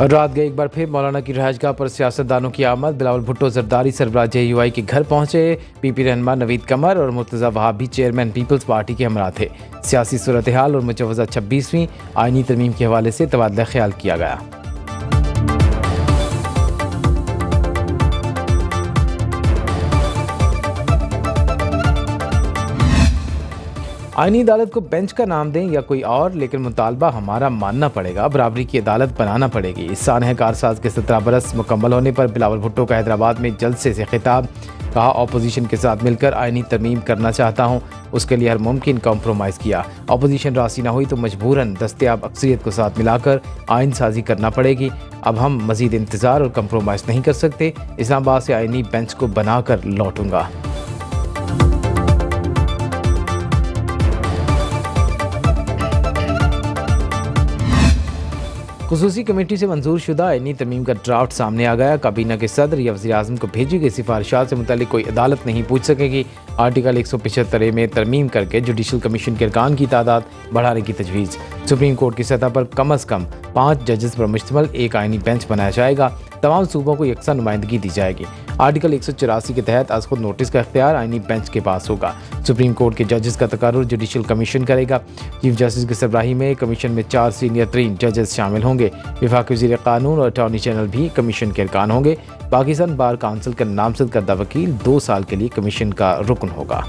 और रात गए एक बार फिर मौलाना की रहायशगाह पर सियासतदानों की आमद। बिलावल भुट्टो जरदारी सरबराह JUI के घर पहुंचे। PP रहनुमा नवीद कमर और मुर्तज़ा वहाब भी चेयरमैन पीपल्स पार्टी के हमरा थे। सियासी सूरत हाल और मुजवज़ा 26वीं आइनी तरमीम के हवाले से तबादला ख्याल किया गया। आईनी अदालत को बेंच का नाम दें या कोई और, लेकिन मुतालबा हमारा मानना पड़ेगा। बराबरी की अदालत बनाना पड़ेगी। इस सानह कारसाज के 17 बरस मुकम्मल होने पर बिलावल भुट्टो का हैदराबाद में जलसे से खिताब। कहा, अपोजिशन के साथ मिलकर आईनी तरमीम करना चाहता हूँ, उसके लिए हर मुमकिन कॉम्प्रोमाइज़ किया। अपोजिशन राजी ना हुई तो मजबूरन दस्तयाब अक्सरियत को साथ मिलाकर आइन साजी करना पड़ेगी। अब हम मजीद इंतज़ार और कॉम्प्रोमाइज़ नहीं कर सकते। इस्लामाबाद से आईनी बेंच को बनाकर लौटूंगा। खुसूसी कमेटी से मंजूर शुदा आईनी तरमीम का ड्राफ्ट सामने आ गया। काबीना के सदर या वज़ीर आज़म को भेजी गई सिफारिशात से मुतालिक कोई अदालत नहीं पूछ सकेगी। आर्टिकल 175 में तरमीम करके जुडिशल कमीशन के अरकान की तादाद बढ़ाने की तजवीज़। सुप्रीम कोर्ट की सतह पर कम अज़ कम 5 जजेस पर मुश्तमिल एक आईनी बेंच बनाया जाएगा। तमाम सूबों को यकसा नुमाइंदगी दी जाएगी। आर्टिकल 184 के तहत आज खुद नोटिस का इख्तियार आईनी बेंच के पास होगा। सुप्रीम कोर्ट के जजेस का तकर्रुर जुडिशल कमीशन करेगा। चीफ जस्टिस की सरबराही में कमीशन में 4 सीनियर तरीन जजेस शामिल होंगे। वफाकी वज़ीर कानून और अटॉर्नी जनरल भी कमीशन के अरकान होंगे। पाकिस्तान बार काउंसिल का नामजद करदा वकील 2 साल के लिए कमीशन का रुकन होगा।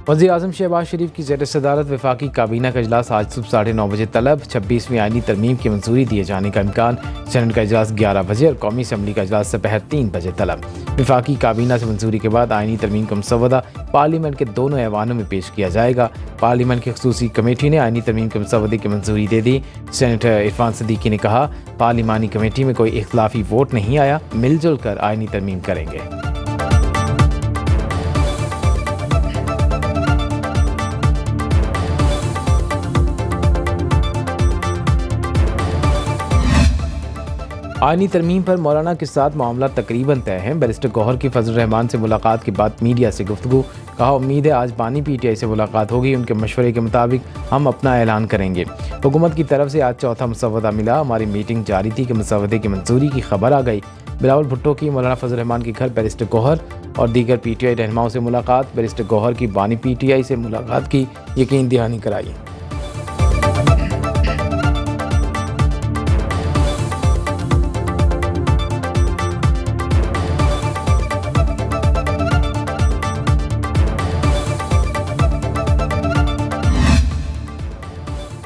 वज़ीर आज़म शहबाज शरीफ की ज़ेर सदारत वफाकी काबीना का इजलास आज सुबह 9:30 बजे तलब। 26वीं आईनी तरमीम की मंजूरी दिए जाने का इम्कान। सेनेट का इजलास 11 बजे और कौमी असम्बली का इजलास दोपहर 3 बजे तलब। वफाकी काबीना से मंजूरी के बाद आईनी तरमीम का मसवदा पार्लियामेंट के दोनों ऐवानों में पेश किया जाएगा। पार्लियामेंट की खसूसी कमेटी ने आईनी तरमीम के मसवदे की मंजूरी दे दी। सेनेटर इरफान सदीकी ने कहा, पार्लिमानी कमेटी में कोई इख्तलाफी वोट नहीं आया, मिलजुल कर आईनी तरमीम करेंगे। आईनी तरमीम पर मौलाना के साथ मामला तकरीबन तय है। बैरिस्टर गौहर की फजल रहमान से मुलाकात के बाद मीडिया से गुफ्तगू। कहा, उम्मीद है आज बानी PTI से मुलाकात होगी। उनके मशवरे के मुताबिक हम अपना ऐलान करेंगे। हुकूमत की तरफ से आज चौथा मसवदा मिला। हमारी मीटिंग जारी थी कि मसवदे की मंजूरी की खबर आ गई। बिलावल भुट्टो की मौलाना फजल रहमान के घर बैरिस्टर गौहर और दीगर PTI रहनुमाओं से मुलाकात। बैरिस्टर गौहर की बानी PTI से मुलाकात की यकीन दहानी कराई।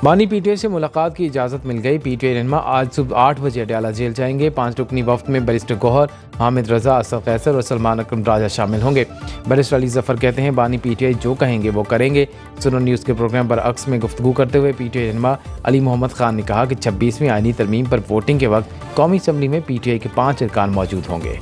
बानी PTI से मुलाकात की इजाज़त मिल गई। PTI रहनुमा आज सुबह 8 बजे अडयाला जेल जाएंगे। 5 रुकनी वफ्द में बैरिस्टर गौहर, हामिद रजा, असद कैसर और सलमान अकरम राजा शामिल होंगे। बैरिस्टर अली जफर कहते हैं, बानी PTI जो कहेंगे वो करेंगे। सुनो न्यूज़ के प्रोग्राम पर अक्स में गुफ्तगू करते हुए PTI रहनुमा अली मोहम्मद खान ने कहा कि 26वीं आईनी तरमीम पर वोटिंग के वक्त कौमी असम्बली में PTI के 5 अरकान मौजूद होंगे।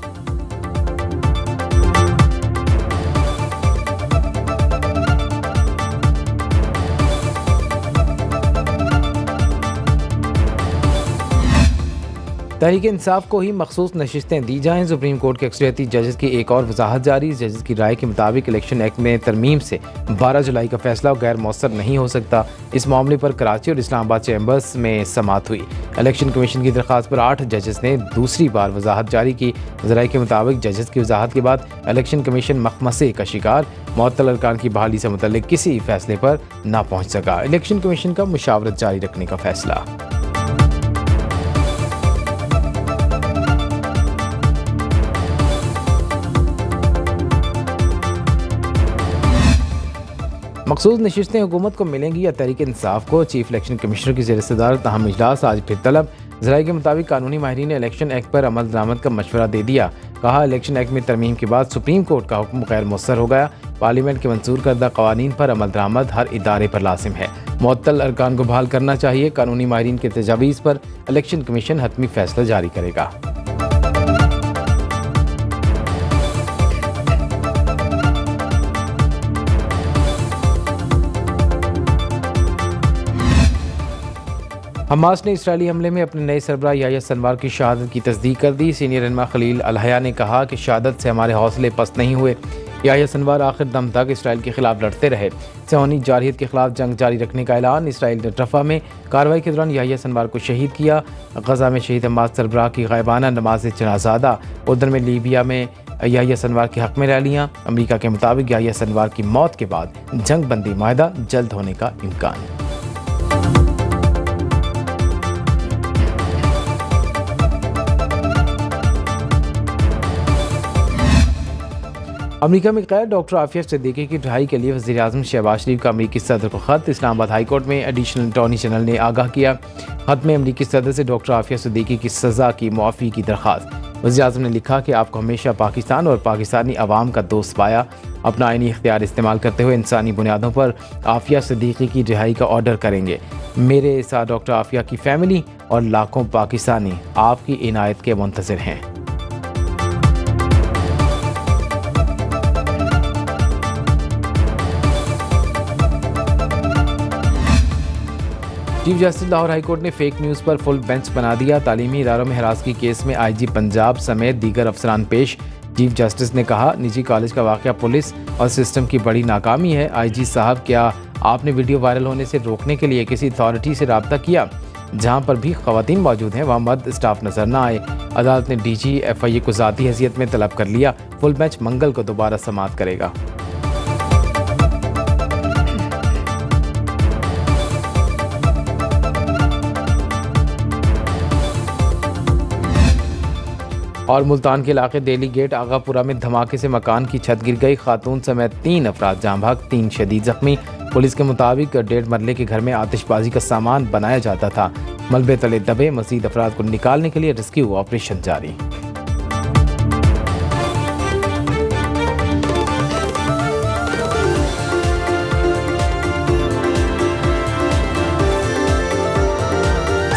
तहरीक इंसाफ को ही मखसूस नशिस्तें दी जाएँ। सुप्रीम कोर्ट के अक्सरियती जजेस की एक और वजाहत जारी। जजेस की राय के मुताबिक इलेक्शन एक्ट में तरमीम से 12 जुलाई का फैसला गैर मौसर नहीं हो सकता। इस मामले पर कराची और इस्लामाबाद चैम्बर्स में समाअत हुई। इलेक्शन कमीशन की दरख्वास्त पर 8 जजेस ने दूसरी बार वजाहत जारी की। ज़राए के मुताबिक जजेस की वजाहत के बाद इलेक्शन कमीशन मखमसे का शिकार, मुअत्तल अरकान की बहाली से मुतल्लिक किसी फैसले पर ना पहुँच सका। इलेक्शन कमीशन का मुशावरत जारी रखने का फैसला। मखसूस नशिस्तें हुकूमत को मिलेंगी या तहरीक इंसाफ को? चीफ इलेक्शन कमिश्नर की ज़ेर सदारत अहम इजलास आज फिर तलब। ज़राए के मुताबिक कानूनी माहिरीन ने इलेक्शन एक्ट पर अमल दरामद का मशवरा दे दिया। कहा, इलेक्शन एक्ट में तरमीम के बाद सुप्रीम कोर्ट का हुक्म गैर मुअस्सर हो गया। पार्लियामेंट के मंजूर करदा कवानीन पर अमल दरामद हर इदारे पर लाजिम है। मुअत्तल अरकान को बहाल करना चाहिए। कानूनी माहिरीन के तजावीज़ पर इलेक्शन कमीशन हतमी फैसला जारी करेगा। हमास ने इसराइली हमले में अपने नए सरबराह याह्या सिनवार की शहादत की तस्दीक कर दी। सीनियर रहनुमा खलील अल-हया ने कहा कि शहादत से हमारे हौसले पस्त नहीं हुए। याह्या सिनवार आखिर दम तक इसराइल के खिलाफ लड़ते रहे। सहूनी जारहियत के खिलाफ जंग जारी रखने का ऐलान। इसराइल ने रफा में कार्रवाई के दौरान याह्या सिनवार को शहीद किया। गजा में शहीद हमास सरबराह की गायबाना नमाज जनाजा अदा। उधर में लीबिया में याह्या सिनवार के हक में रैलियाँ। अमरीका के मुताबिक याह्या सिनवार की मौत के बाद जंग बंदी माहिदा जल्द होने का इम्कान। अमेरिका में कैद डॉक्टर आफिया सिद्दीकी की रिहाई के लिए वज़ीर आज़म शहबाज शरीफ का अमरीकी सदर को ख़त। इस्लामाबाद हाई कोर्ट में एडिशनल अटॉर्नी जनरल ने आगाह किया। ख़त में अमरीकी सदर से डॉक्टर आफिया सिद्दीकी की सज़ा की मुआफ़ी की दरख्वास्त। वज़ीर आज़म ने लिखा कि आपको हमेशा पाकिस्तान और पाकिस्तानी अवाम का दोस्त पाया। अपना आईनी इख्तियार इस्तेमाल करते हुए इंसानी बुनियादों पर आफिया सिद्दीकी की रिहाई का ऑर्डर करेंगे। मेरे साथ डॉक्टर आफिया की फैमिली और लाखों पाकिस्तानी आपकी इनायत के मुंतज़िर हैं। Chief justice Lahore high court ने फेक न्यूज़ पर फुल बेंच बना दिया। तालीमी इदारों में हरासगी केस में आईजी पंजाब समेत दीगर अफसरान पेश। चीफ जस्टिस ने कहा, निजी कॉलेज का वाक़या पुलिस और सिस्टम की बड़ी नाकामी है। आईजी साहब, क्या आपने वीडियो वायरल होने से रोकने के लिए किसी अथॉरिटी से रब्ता किया? जहाँ पर भी ख़वातीन मौजूद हैं वहाँ मर्द स्टाफ नजर न आए। अदालत ने DG FIA को ज़ाती हैसियत में तलब कर लिया। फुल बेंच मंगल को दोबारा समाअत करेगा। और मुल्तान के इलाके डेली गेट आगापुरा में धमाके से मकान की छत गिर गई। खातून समेत 3 अफराद जाँ भाग, 3 शदीद जख्मी। पुलिस के मुताबिक 1.5 मरले के घर में आतिशबाजी का सामान बनाया जाता था। मलबे तले दबे मजीद अफराद को निकालने के लिए रेस्क्यू ऑपरेशन जारी।